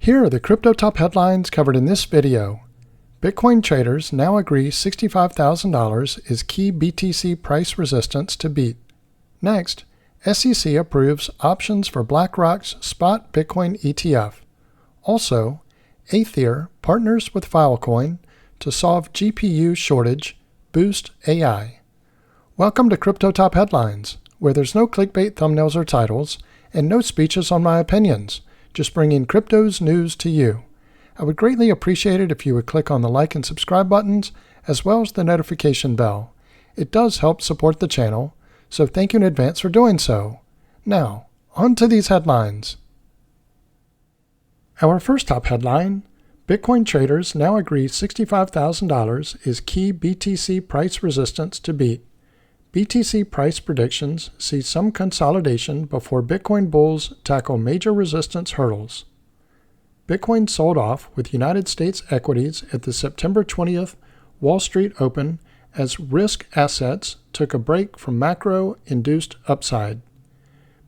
Here are the crypto top headlines covered in this video. Bitcoin traders now agree $65,000 is key BTC price resistance to beat. Next, SEC approves options for BlackRock's spot Bitcoin ETF. Also, Aethir partners with Filecoin to solve GPU shortage, boost AI. Welcome to Crypto Top Headlines, where there's no clickbait thumbnails or titles, and no speeches on my opinions, just bringing crypto's news to you. I would greatly appreciate it if you would click on the like and subscribe buttons, as well as the notification bell. It does help support the channel, so thank you in advance for doing so. Now, on to these headlines. Our first top headline: Bitcoin traders now agree $65,000 is key BTC price resistance to beat. BTC price predictions see some consolidation before Bitcoin bulls tackle major resistance hurdles. Bitcoin sold off with United States equities at the September 20th Wall Street Open as risk assets took a break from macro-induced upside.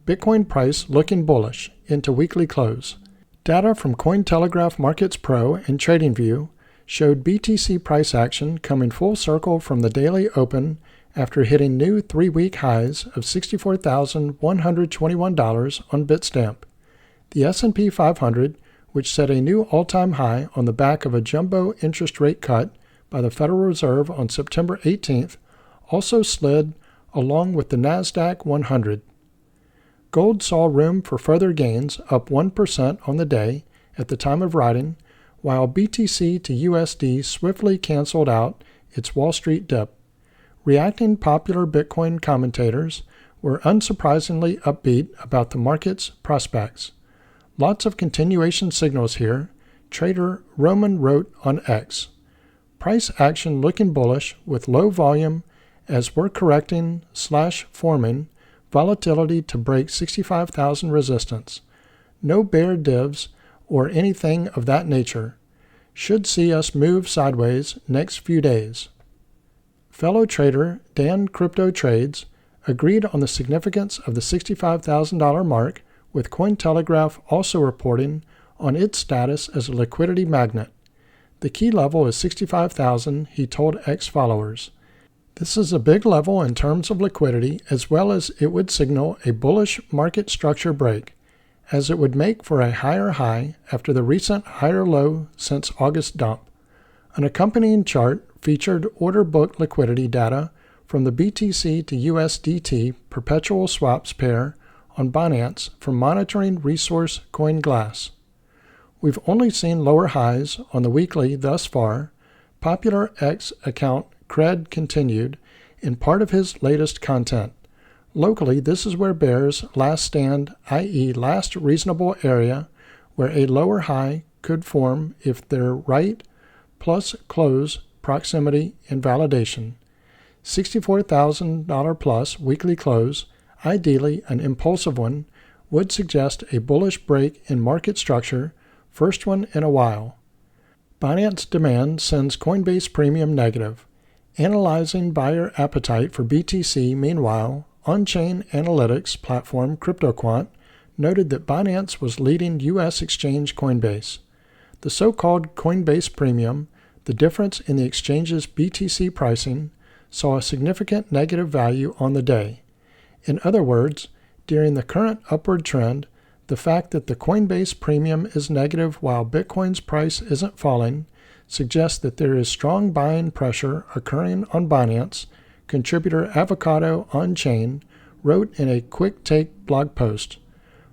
Bitcoin price looking bullish into weekly close. Data from Cointelegraph Markets Pro and TradingView showed BTC price action coming full circle from the daily open after hitting new 3-week highs of $64,121 on Bitstamp. The S&P 500, which set a new all-time high on the back of a jumbo interest rate cut by the Federal Reserve on September 18th, also slid along with the NASDAQ 100. Gold saw room for further gains, up 1% on the day at the time of writing, while BTC to USD swiftly canceled out its Wall Street dip. Reacting popular Bitcoin commentators were unsurprisingly upbeat about the market's prospects. Lots of continuation signals here, trader Roman wrote on X. Price action looking bullish with low volume as we're correcting/forming volatility to break 65,000 resistance. No bear divs or anything of that nature. Should see us move sideways next few days. Fellow trader Dan Crypto Trades agreed on the significance of the $65,000 mark, with Cointelegraph also reporting on its status as a liquidity magnet. The key level is 65,000, he told X followers. This is a big level in terms of liquidity, as well as it would signal a bullish market structure break, as it would make for a higher high after the recent higher low since August dump. An accompanying chart featured order book liquidity data from the BTC to USDT perpetual swaps pair on Binance from monitoring resource CoinGlass. We've only seen lower highs on the weekly thus far, popular X account Cred continued in part of his latest content. Locally, this is where bears last stand, i.e. last reasonable area where a lower high could form if they're right plus close proximity and validation. $64,000 plus weekly close, ideally an impulsive one, would suggest a bullish break in market structure, first one in a while. Binance demand sends Coinbase premium negative. Analyzing buyer appetite for BTC, meanwhile, on-chain analytics platform CryptoQuant noted that Binance was leading U.S. exchange Coinbase. The so-called Coinbase premium, the difference in the exchange's BTC pricing, saw a significant negative value on the day. In other words, during the current upward trend, the fact that the Coinbase premium is negative while Bitcoin's price isn't falling suggests that there is strong buying pressure occurring on Binance, contributor Avocado on-chain wrote in a quick take blog post.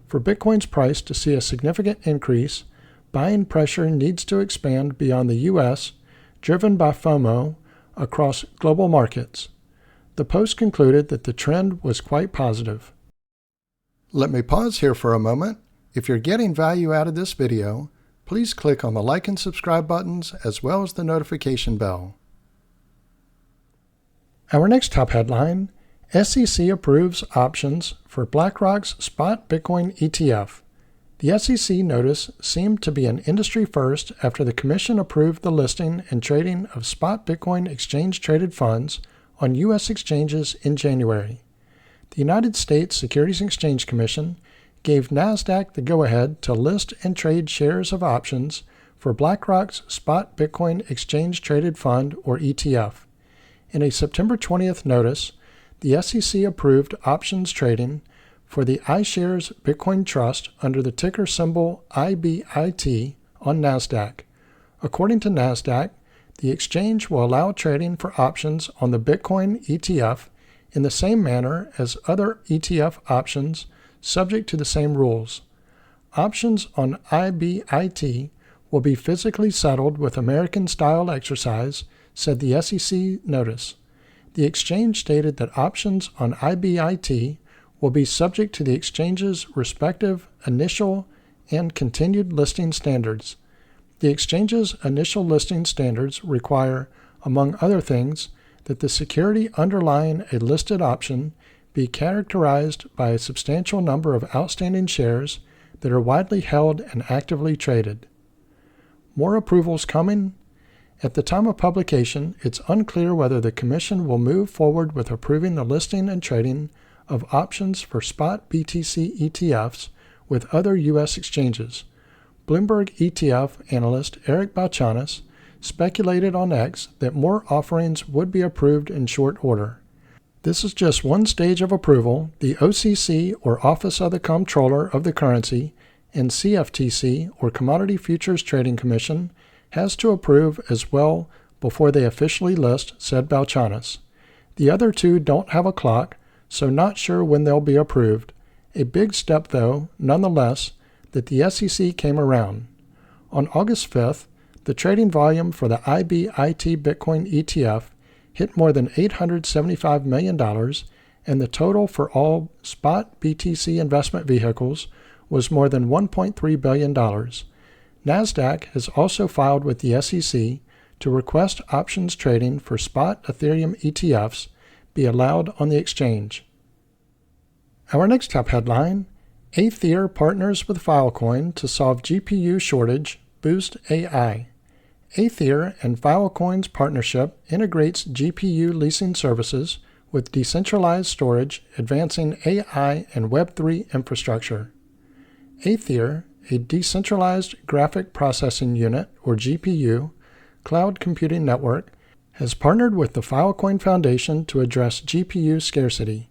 For Bitcoin's price to see a significant increase, buying pressure needs to expand beyond the U.S., driven by FOMO across global markets. The post concluded that the trend was quite positive. Let me pause here for a moment. If you're getting value out of this video, please click on the like and subscribe buttons as well as the notification bell. Our next top headline: SEC approves options for BlackRock's spot Bitcoin ETF. The SEC notice seemed to be an industry first after the Commission approved the listing and trading of spot Bitcoin exchange-traded funds on U.S. exchanges in January. The United States Securities and Exchange Commission gave Nasdaq the go-ahead to list and trade shares of options for BlackRock's Spot Bitcoin Exchange Traded Fund, or ETF. In a September 20th notice, the SEC approved options trading for the iShares Bitcoin Trust under the ticker symbol IBIT on Nasdaq. According to Nasdaq, the exchange will allow trading for options on the Bitcoin ETF in the same manner as other ETF options, subject to the same rules. Options on IBIT will be physically settled with American-style exercise, said the SEC notice. The exchange stated that options on IBIT will be subject to the exchange's respective initial and continued listing standards. The exchange's initial listing standards require, among other things, that the security underlying a listed option be characterized by a substantial number of outstanding shares that are widely held and actively traded. More approvals coming? At the time of publication, it's unclear whether the Commission will move forward with approving the listing and trading of options for spot BTC ETFs with other U.S. exchanges. Bloomberg ETF analyst Eric Balchunas speculated on X that more offerings would be approved in short order. This is just one stage of approval. The OCC, or Office of the Comptroller of the Currency, and CFTC, or Commodity Futures Trading Commission, has to approve as well before they officially list, said Balchunas. The other two don't have a clock, so not sure when they'll be approved. A big step, though, nonetheless, that the SEC came around. On August 5th, the trading volume for the IBIT Bitcoin ETF hit more than $875 million, and the total for all spot BTC investment vehicles was more than $1.3 billion. Nasdaq has also filed with the SEC to request options trading for spot Ethereum ETFs be allowed on the exchange. Our next top headline: Aethir partners with Filecoin to solve GPU shortage, boost AI. Aethir and Filecoin's partnership integrates GPU leasing services with decentralized storage, advancing AI and Web3 infrastructure. Aethir, a decentralized graphic processing unit, or GPU, cloud computing network, has partnered with the Filecoin Foundation to address GPU scarcity.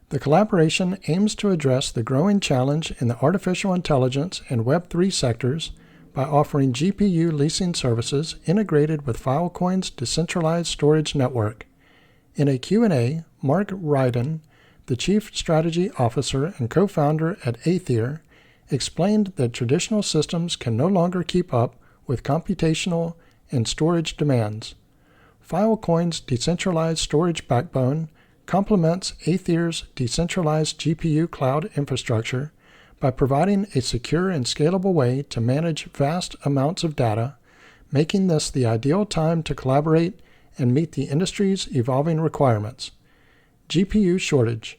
The collaboration aims to address the growing challenge in the artificial intelligence and Web3 sectors by offering GPU leasing services integrated with Filecoin's decentralized storage network. In a Q&A, Mark Ryden, the Chief Strategy Officer and co-founder at Aethir, explained that traditional systems can no longer keep up with computational and storage demands. Filecoin's decentralized storage backbone complements Aethir's decentralized GPU cloud infrastructure by providing a secure and scalable way to manage vast amounts of data, making this the ideal time to collaborate and meet the industry's evolving requirements. GPU shortage.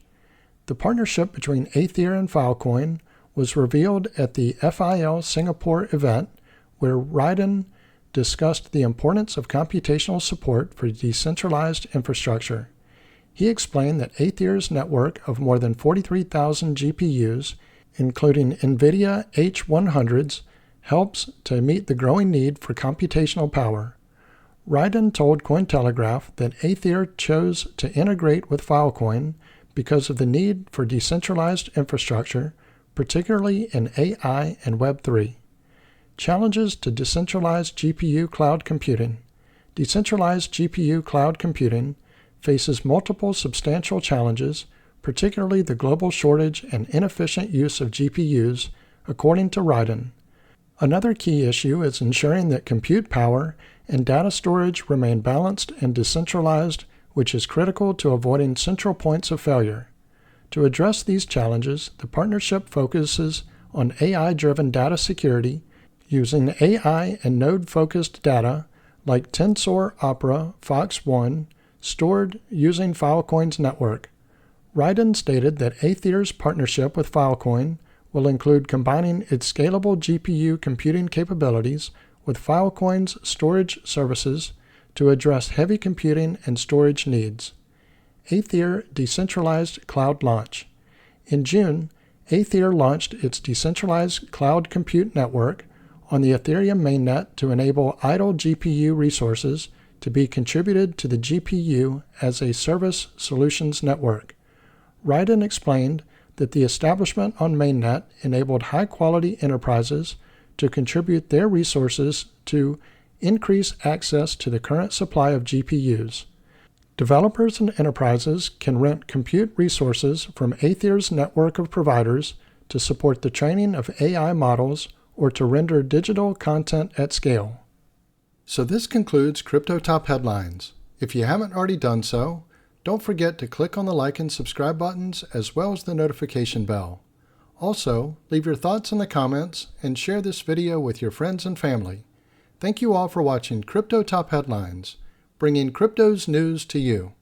The partnership between Aethir and Filecoin was revealed at the FIL Singapore event, where Ryden discussed the importance of computational support for decentralized infrastructure. He explained that Aethir's network of more than 43,000 GPUs, including NVIDIA H100s, helps to meet the growing need for computational power. Ryden told Cointelegraph that Aethir chose to integrate with Filecoin because of the need for decentralized infrastructure, particularly in AI and Web3. Challenges to decentralized GPU cloud computing. Decentralized GPU cloud computing faces multiple substantial challenges, particularly the global shortage and inefficient use of GPUs, according to Ryden. Another key issue is ensuring that compute power and data storage remain balanced and decentralized, which is critical to avoiding central points of failure. To address these challenges, the partnership focuses on AI-driven data security using AI and node-focused data like Tensor Opera Fox 1 stored using Filecoin's network. Ryden stated that Aethir's partnership with Filecoin will include combining its scalable GPU computing capabilities with Filecoin's storage services to address heavy computing and storage needs. Aethir decentralized cloud launch. In June, Aethir launched its decentralized cloud compute network on the Ethereum mainnet to enable idle GPU resources to be contributed to the GPU as a service solutions network. Ryden explained that the establishment on mainnet enabled high-quality enterprises to contribute their resources to increase access to the current supply of GPUs. Developers and enterprises can rent compute resources from Aethir's network of providers to support the training of AI models or to render digital content at scale. So this concludes Crypto Top Headlines. If you haven't already done so, don't forget to click on the like and subscribe buttons as well as the notification bell. Also, leave your thoughts in the comments and share this video with your friends and family. Thank you all for watching Crypto Top Headlines, bringing crypto's news to you.